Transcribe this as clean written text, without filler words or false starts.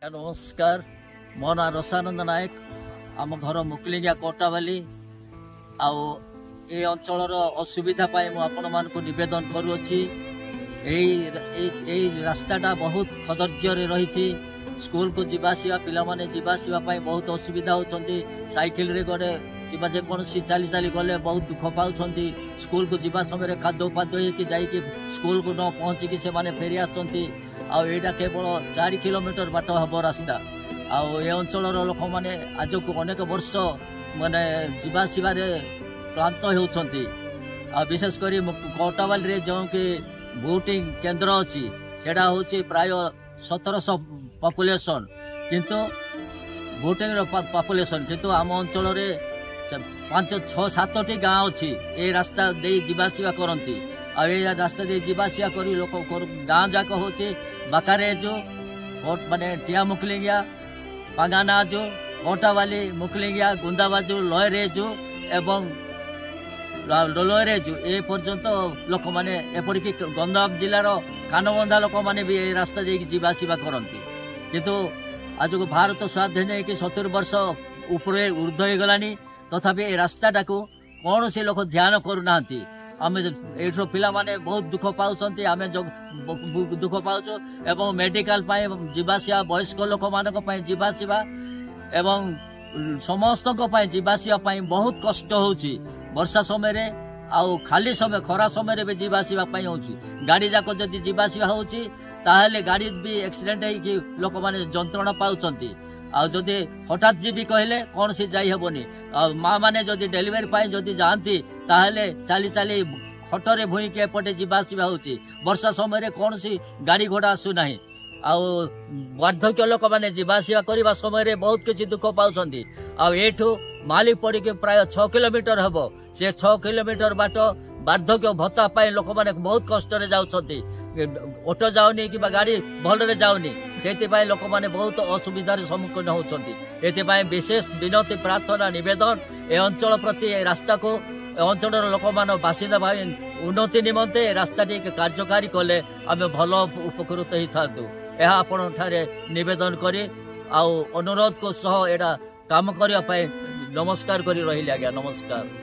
नमस्कार मो ना रसानंद नायक आम घर मुकलिंगिया कोटावाली आउ ए अंचल असुविधा आपण मान नवेदन करुच्ची रास्ताटा बहुत कदर्य रही स्कूल को जीवासा पिला माने जीवासा बहुत असुविधा होती साइकिल रे गले कि जेकोसी चली चली गले बहुत दुख पाँच स्कूल को जीवा समय खादो पाद होगी स्कूल को न पहुँचिकी से फेरी आसती आईटा केवल 4 किलोमीटर बाट हम रास्ता आउ ए अंचल लोक मैंने आज को अनेक वर्ष माने जीवासा क्लांत होती विशेषकर कोटावाली जो कि भोटिंग केन्द्र अच्छी से प्राय 1700 पॉपुलेशन किंतु भोटिंग पॉपुलेशन किंतु आम अंचल 5-6-7 गाँव अच्छी ये रास्ता दे जीवासा करती आ रास्ता दे जीवासा कर लोक गाँव जाक हूँ बाकारेजु माने टिया मुकलिंगिया पांगानाजु कोटावाली मुकलिंगिया गुंदाबाजु लयरेजु एवं लोयरेजु ए पर्यंत लोक मैंने एपरिक गंजाम जिलार कानबंधा लोक मैंने भी रास्ता दे जीवासा करती किंतु आज को भारत स्वाधीन होगी 70 वर्ष उपरे ऊर्ध्व हो गलानी तथापि ए रास्ताटा को कौन से लोक ध्यान करूना आम एठो पिला माने बहुत दुख पाँच आम दुख पाँच एवं मेडिकल जीवासा वयस्क लोक मान जीवासा एवं समस्त जीवासा बहुत कष्ट होची वर्षा समय आउ खाली समय खरा समय भी जीवासा गाड़ी जाक जदि जीवासा होची ताहले गाड़ी भी एक्सीडेंट होगी लोक मैंने जंत्रणा पाँच आदि हठात जीवी कहले कौन सी जाई हेबनी माँ मैंने जदि डेलीवरी जदि जाती ताहले चली चली खटरे भूई के एपटे जीवासा होची वर्षा समय कौन सी गाड़ी घोड़ा आसुना वार्धक्य लोक मैंने जीवासा करने समय बहुत किसी दुख पाँच आठू माली पड़ के प्राय 6 किलोमीटर हम से 6 किलोमीटर बाट वार्धक्य भत्ता लोक मैंने बहुत कष्ट जाऊँच ऑटो जाऊनी कि गाड़ी भलरे जाऊनी से लोक मैंने बहुत असुविधार सम्मुखीन होती विशेष विनती प्रार्थना निवेदन ए अंचल प्रति रास्ता को अंचल लोक मान बासिंदा भाई उन्नति निमंते रास्ता कार्यकारी कले आम भल उपकृत होता यह आपण नवेदन करी अनुरोध को सह एटा काम करने नमस्कार करी रही आज्ञा नमस्कार।